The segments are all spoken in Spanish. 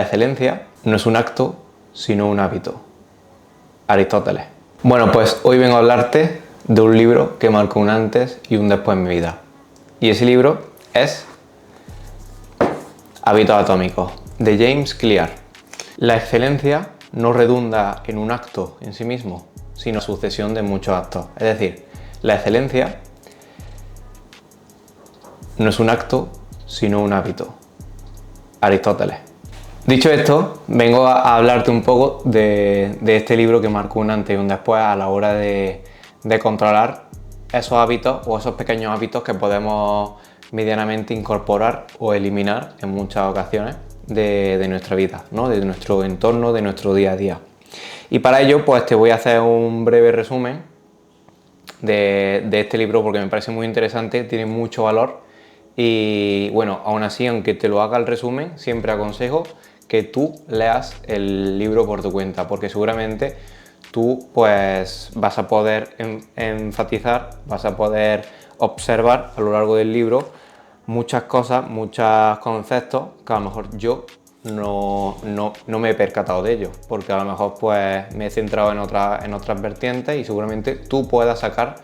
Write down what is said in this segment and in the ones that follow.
La excelencia no es un acto, sino un hábito. Aristóteles. Bueno, pues hoy vengo a hablarte de un libro que marcó un antes y un después en mi vida. Y ese libro es Hábitos Atómicos, de James Clear. La excelencia no redunda en un acto en sí mismo, sino sucesión de muchos actos. Es decir, la excelencia no es un acto, sino un hábito. Aristóteles. Dicho esto, vengo a hablarte un poco de este libro que marcó un antes y un después a la hora de controlar esos hábitos o esos pequeños hábitos que podemos medianamente incorporar o eliminar en muchas ocasiones de nuestra vida, ¿no? De nuestro entorno, de nuestro día a día. Y para ello, pues te voy a hacer un breve resumen de este libro porque me parece muy interesante, tiene mucho valor y bueno, aún así, aunque te lo haga el resumen, siempre aconsejo que tú leas el libro por tu cuenta, porque seguramente tú pues vas a poder enfatizar, vas a poder observar a lo largo del libro muchas cosas, muchos conceptos que a lo mejor yo no me he percatado de ellos, porque a lo mejor pues me he centrado en otras vertientes y seguramente tú puedas sacar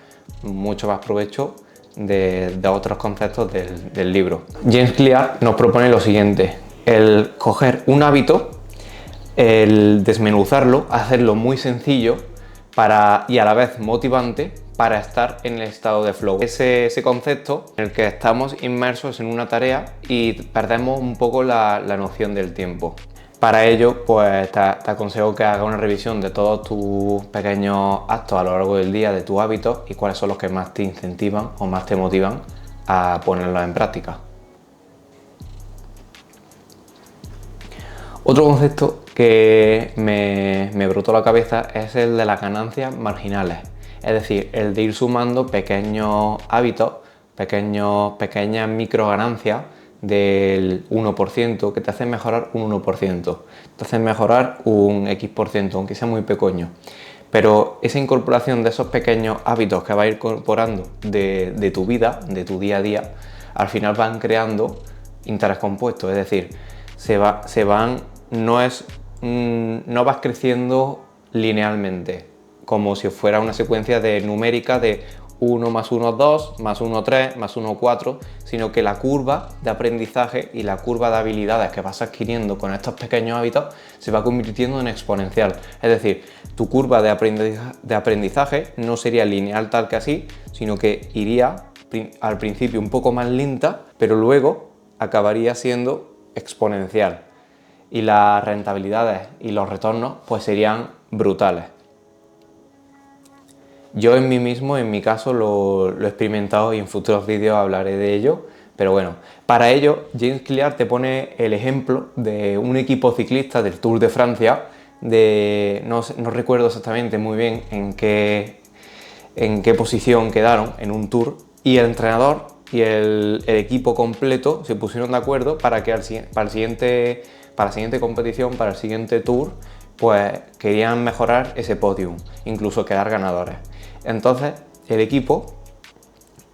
mucho más provecho de otros conceptos del libro. James Clear nos propone lo siguiente: el coger un hábito, el desmenuzarlo, hacerlo muy sencillo y a la vez motivante para estar en el estado de flow. Ese concepto en el que estamos inmersos en una tarea y perdemos un poco la noción del tiempo. Para ello, pues te aconsejo que hagas una revisión de todos tus pequeños actos a lo largo del día, de tus hábitos y cuáles son los que más te incentivan o más te motivan a ponerlos en práctica. Otro concepto que me brotó la cabeza es el de las ganancias marginales, es decir, el de ir sumando pequeños hábitos, pequeñas micro ganancias del 1% que te hacen mejorar un 1%, te hacen mejorar un X%, aunque sea muy pequeño. Pero esa incorporación de esos pequeños hábitos que vas a ir incorporando de tu vida, de tu día a día, al final van creando interés compuesto, es decir, no vas creciendo linealmente, como si fuera una secuencia numérica de 1 más 1 2, más 1 3, más 1 4, sino que la curva de aprendizaje y la curva de habilidades que vas adquiriendo con estos pequeños hábitos se va convirtiendo en exponencial. Es decir, tu curva de aprendizaje no sería lineal tal que así, sino que iría al principio un poco más lenta, pero luego acabaría siendo exponencial. Y las rentabilidades y los retornos pues serían brutales. Yo en mí mismo, en mi caso, lo he experimentado y en futuros vídeos hablaré de ello, pero bueno, para ello James Clear te pone el ejemplo de un equipo ciclista del Tour de Francia, no recuerdo exactamente muy bien en qué posición quedaron en un tour, y el entrenador y el equipo completo se pusieron de acuerdo para que para la siguiente competición, para el siguiente tour, pues querían mejorar ese podium, incluso quedar ganadores. Entonces el equipo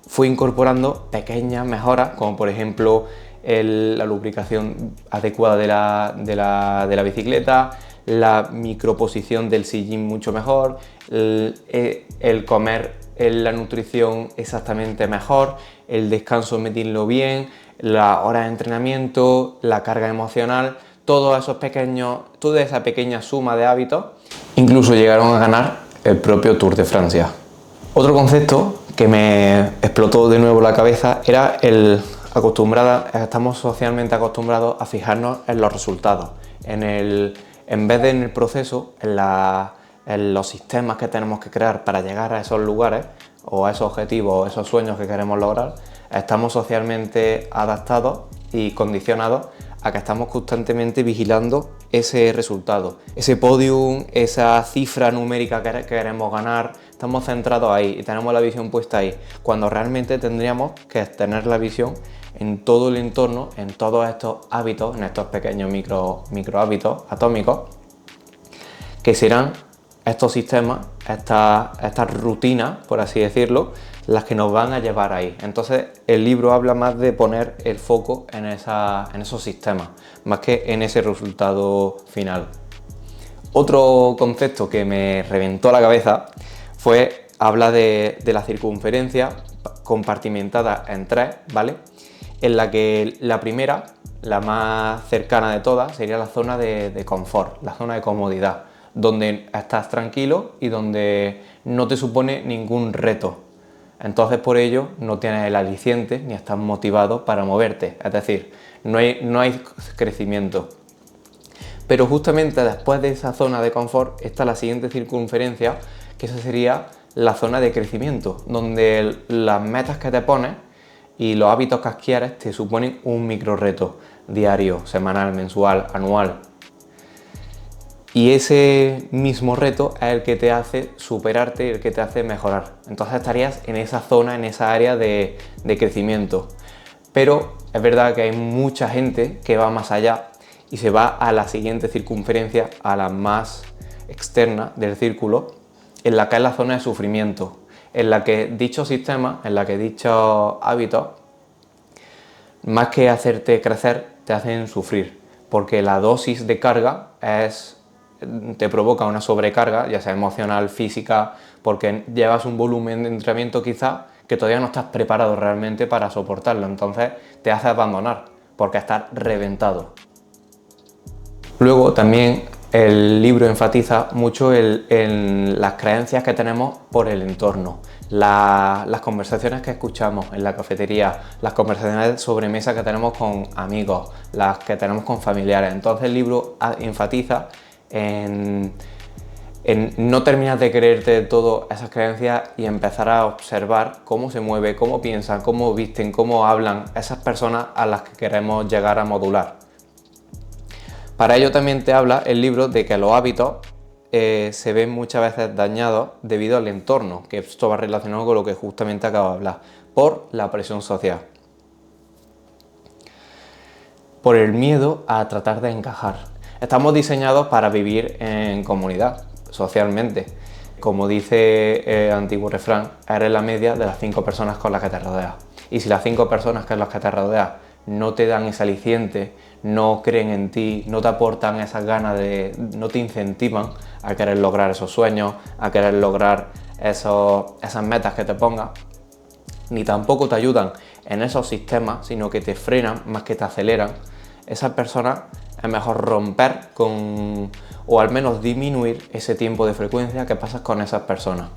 fue incorporando pequeñas mejoras, como por ejemplo la lubricación adecuada de la bicicleta, la microposición del sillín mucho mejor, el comer la nutrición exactamente mejor, el descanso medirlo bien, la hora de entrenamiento, la carga emocional, toda esa pequeña suma de hábitos, incluso llegaron a ganar el propio Tour de Francia. Otro concepto que me explotó de nuevo la cabeza era estamos socialmente acostumbrados a fijarnos en los resultados, en vez de en el proceso, en los sistemas que tenemos que crear para llegar a esos lugares o a esos objetivos o esos sueños que queremos lograr. Estamos socialmente adaptados y condicionados a que estamos constantemente vigilando ese resultado, ese podium, esa cifra numérica que queremos ganar. Estamos centrados ahí y tenemos la visión puesta ahí, cuando realmente tendríamos que tener la visión en todo el entorno, en todos estos hábitos, en estos pequeños micro hábitos atómicos, que serán estos sistemas estas rutinas, por así decirlo, las que nos van a llevar ahí. Entonces el libro habla más de poner el foco en esos sistemas, más que en ese resultado final. Otro concepto que me reventó la cabeza habla de la circunferencia compartimentada en tres, ¿vale? En la que la primera, la más cercana de todas, sería la zona de confort, la zona de comodidad, donde estás tranquilo y donde no te supone ningún reto. Entonces por ello no tienes el aliciente ni estás motivado para moverte, es decir, no hay crecimiento. Pero justamente después de esa zona de confort está la siguiente circunferencia, que esa sería la zona de crecimiento, donde las metas que te pones y los hábitos que adquieres te suponen un micro reto diario, semanal, mensual, anual. Y ese mismo reto es el que te hace superarte y el que te hace mejorar. Entonces estarías en esa zona, en esa área de crecimiento. Pero es verdad que hay mucha gente que va más allá y se va a la siguiente circunferencia, a la más externa del círculo, en la que es la zona de sufrimiento, en la que dichos sistemas, en la que dichos hábitos, más que hacerte crecer, te hacen sufrir, porque la dosis de carga te provoca una sobrecarga, ya sea emocional, física, porque llevas un volumen de entrenamiento quizá que todavía no estás preparado realmente para soportarlo, entonces te hace abandonar, porque estás reventado. Luego también el libro enfatiza mucho en las creencias que tenemos por el entorno, las conversaciones que escuchamos en la cafetería, las conversaciones sobre mesa que tenemos con amigos, las que tenemos con familiares. Entonces el libro enfatiza en no terminar de creerte todas esas creencias y empezar a observar cómo se mueve, cómo piensan, cómo visten, cómo hablan esas personas a las que queremos llegar a modular. Para ello también te habla el libro de que los hábitos se ven muchas veces dañados debido al entorno, que esto va relacionado con lo que justamente acabo de hablar, por la presión social, por el miedo a tratar de encajar. Estamos diseñados para vivir en comunidad, socialmente. Como dice el antiguo refrán, eres la media de las 5 personas con las que te rodeas. Y si las 5 personas con las que te rodeas no te dan ese aliciente, no creen en ti, no te aportan esas ganas no te incentivan a querer lograr esos sueños, a querer lograr esas metas que te pongas, ni tampoco te ayudan en esos sistemas, sino que te frenan más que te aceleran, esas personas es mejor romper o al menos disminuir ese tiempo de frecuencia que pasas con esas personas.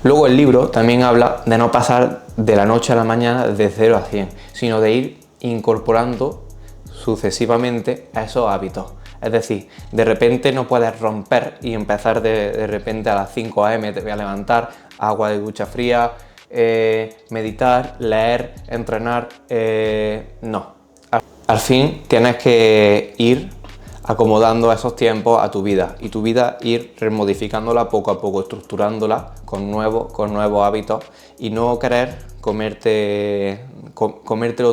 Luego el libro también habla de no pasar de la noche a la mañana de 0 a 100, sino de ir incorporando sucesivamente a esos hábitos. Es decir, de repente no puedes romper y empezar de repente a las 5 a.m. te voy a levantar, agua de ducha fría, meditar, leer, entrenar, no. Al fin tienes que ir acomodando esos tiempos a tu vida y tu vida ir remodificándola poco a poco, estructurándola con nuevos hábitos y no querer comértelo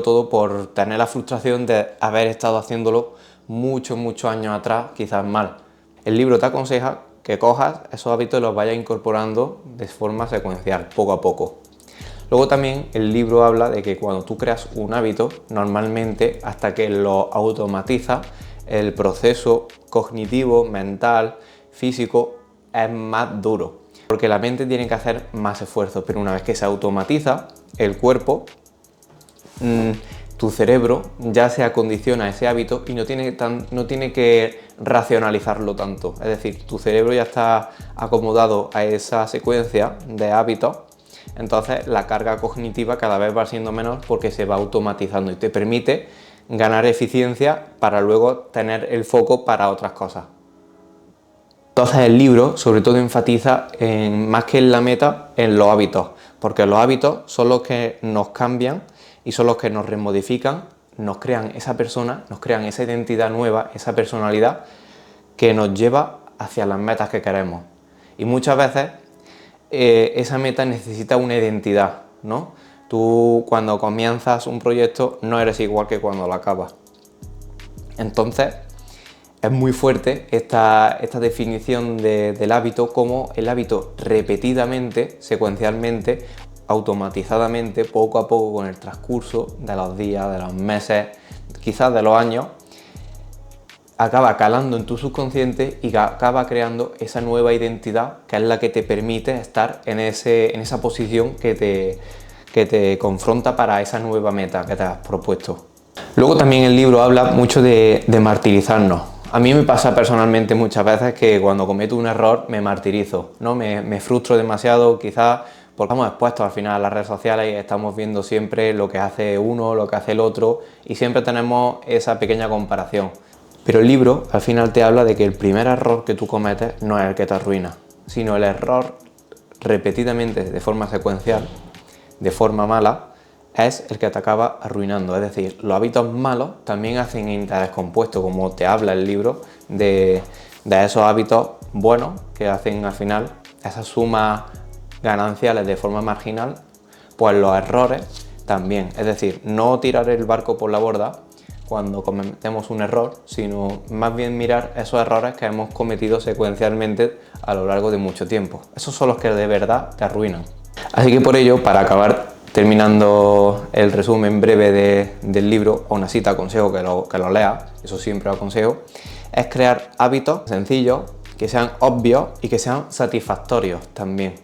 todo por tener la frustración de haber estado haciéndolo muchos años atrás, quizás mal. El libro te aconseja que cojas esos hábitos y los vayas incorporando de forma secuencial, poco a poco. Luego también el libro habla de que cuando tú creas un hábito, normalmente hasta que lo automatizas, el proceso cognitivo, mental, físico es más duro, porque la mente tiene que hacer más esfuerzo, pero una vez que se automatiza, el cuerpo, tu cerebro ya se acondiciona a ese hábito y no tiene que racionalizarlo tanto, es decir, tu cerebro ya está acomodado a esa secuencia de hábitos. Entonces la carga cognitiva cada vez va siendo menor porque se va automatizando y te permite ganar eficiencia para luego tener el foco para otras cosas. Entonces el libro sobre todo enfatiza más que en la meta, en los hábitos, porque los hábitos son los que nos cambian y son los que nos remodifican, nos crean esa persona, nos crean esa identidad nueva, esa personalidad que nos lleva hacia las metas que queremos. Y muchas veces esa meta necesita una identidad, ¿no? Tú cuando comienzas un proyecto no eres igual que cuando lo acabas. Entonces Es muy fuerte esta definición del hábito como el hábito repetidamente, secuencialmente, automatizadamente, poco a poco con el transcurso de los días, de los meses, quizás de los años, acaba calando en tu subconsciente y acaba creando esa nueva identidad que es la que te permite estar en esa posición que te confronta para esa nueva meta que te has propuesto. Luego también el libro habla mucho de martirizarnos. A mí me pasa personalmente muchas veces que cuando cometo un error me martirizo, ¿no? Me frustro demasiado, quizás porque estamos expuestos al final a las redes sociales y estamos viendo siempre lo que hace uno, lo que hace el otro y siempre tenemos esa pequeña comparación. Pero el libro al final te habla de que el primer error que tú cometes no es el que te arruina, sino el error repetidamente, de forma secuencial, de forma mala, es el que te acaba arruinando. Es decir, los hábitos malos también hacen interés compuesto, como te habla el libro, de esos hábitos buenos que hacen al final esas sumas gananciales de forma marginal, pues los errores también. Es decir, no tirar el barco por la borda cuando cometemos un error, sino más bien mirar esos errores que hemos cometido secuencialmente a lo largo de mucho tiempo. Esos son los que de verdad te arruinan. Así que por ello, para acabar terminando el resumen breve del libro, aún así te aconsejo que lo leas, eso siempre lo aconsejo, es crear hábitos sencillos, que sean obvios y que sean satisfactorios también.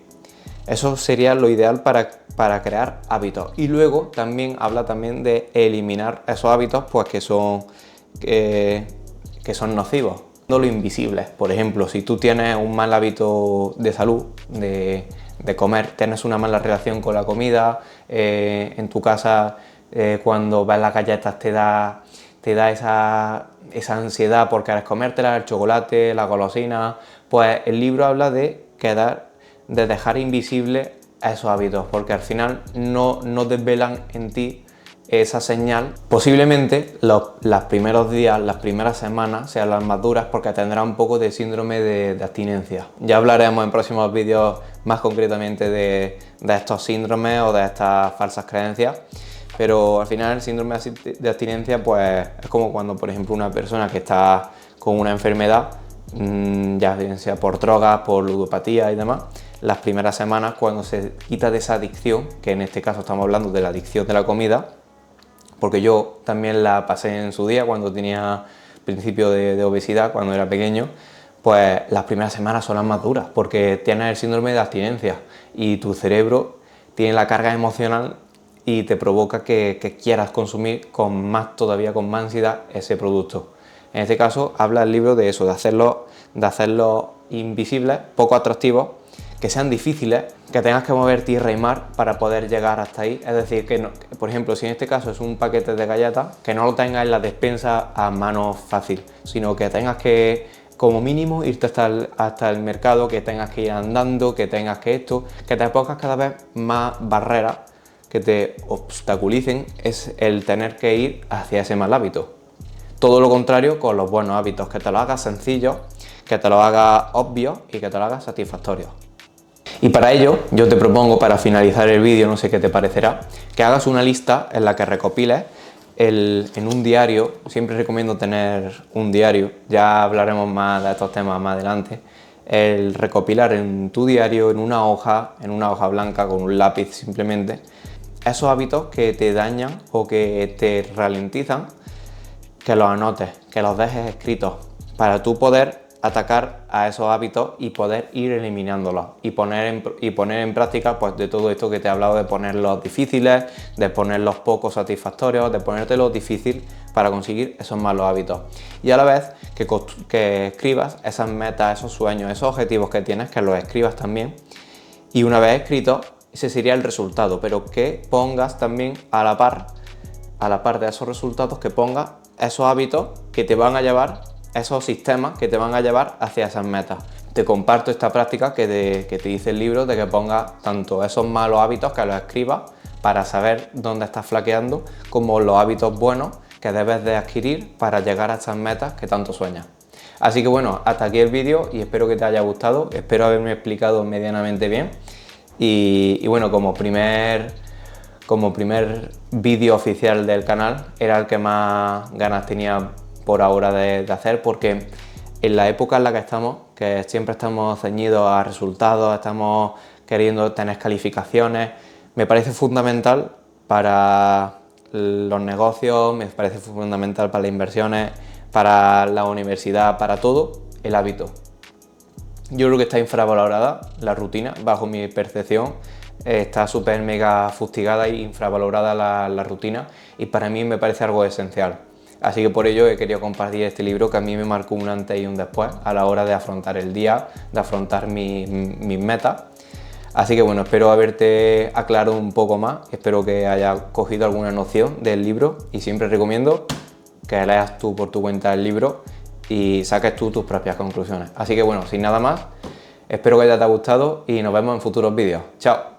Eso sería lo ideal para crear hábitos. Y luego también habla también de eliminar esos hábitos pues, que son nocivos. No lo invisibles. Por ejemplo, si tú tienes un mal hábito de salud, de comer, tienes una mala relación con la comida, en tu casa cuando ves las galletas te da esa ansiedad por querer comértela, el chocolate, la golosina, pues el libro habla de dejar invisible esos hábitos, porque al final no desvelan en ti esa señal. Posiblemente los primeros días, las primeras semanas sean las más duras porque tendrá un poco de síndrome de abstinencia. Ya hablaremos en próximos vídeos más concretamente de estos síndromes o de estas falsas creencias, pero al final el síndrome de abstinencia pues es como cuando, por ejemplo, una persona que está con una enfermedad, ya bien sea por drogas, por ludopatía y demás, las primeras semanas cuando se quita de esa adicción, que en este caso estamos hablando de la adicción de la comida, porque yo también la pasé en su día cuando tenía principio de obesidad, cuando era pequeño, pues las primeras semanas son las más duras, porque tienes el síndrome de abstinencia y tu cerebro tiene la carga emocional y te provoca que quieras consumir con más ansiedad ese producto. En este caso habla el libro de eso, de hacerlos invisibles, poco atractivos, que sean difíciles, que tengas que mover tierra y mar para poder llegar hasta ahí. Es decir, que no, por ejemplo, si en este caso es un paquete de galletas, que no lo tengas en la despensa a mano fácil, sino que tengas que, como mínimo, irte hasta el mercado, que tengas que ir andando, que tengas que que te pongas cada vez más barreras que te obstaculicen, es el tener que ir hacia ese mal hábito. Todo lo contrario con los buenos hábitos, que te lo hagas sencillo, que te lo hagas obvio y que te lo hagas satisfactorio. Y para ello, yo te propongo, para finalizar el vídeo, no sé qué te parecerá, que hagas una lista en la que recopiles en un diario. Siempre recomiendo tener un diario, ya hablaremos más de estos temas más adelante. El recopilar en tu diario, en una hoja blanca con un lápiz simplemente, esos hábitos que te dañan o que te ralentizan, que los anotes, que los dejes escritos, para tú poder atacar a esos hábitos y poder ir eliminándolos y poner en práctica pues de todo esto que te he hablado, de ponerlos difíciles, de ponerlos poco satisfactorios, de ponértelos difícil para conseguir esos malos hábitos. Y a la vez que escribas esas metas, esos sueños, esos objetivos que tienes, que los escribas también, y una vez escritos, ese sería el resultado, pero que pongas también a la par de esos resultados, que pongas esos hábitos que te van a llevar, esos sistemas que te van a llevar hacia esas metas. Te comparto esta práctica que te dice el libro, de que pongas tanto esos malos hábitos, que los escribas para saber dónde estás flaqueando, como los hábitos buenos que debes de adquirir para llegar a estas metas que tanto sueñas. Así que bueno, hasta aquí el vídeo y espero que te haya gustado, espero haberme explicado medianamente bien y bueno, como primer vídeo oficial del canal, era el que más ganas tenía por ahora de hacer, porque en la época en la que estamos, que siempre estamos ceñidos a resultados, estamos queriendo tener calificaciones, me parece fundamental para los negocios, me parece fundamental para las inversiones, para la universidad, para todo, el hábito. Yo creo que está infravalorada la rutina, bajo mi percepción. Está súper mega fustigada e infravalorada la rutina, y para mí me parece algo esencial. Así que por ello he querido compartir este libro, que a mí me marcó un antes y un después a la hora de afrontar el día, de afrontar mis metas. Así que bueno, espero haberte aclarado un poco más, espero que hayas cogido alguna noción del libro, y siempre recomiendo que leas tú por tu cuenta el libro y saques tú tus propias conclusiones. Así que bueno, sin nada más, espero que te haya gustado y nos vemos en futuros vídeos. ¡Chao!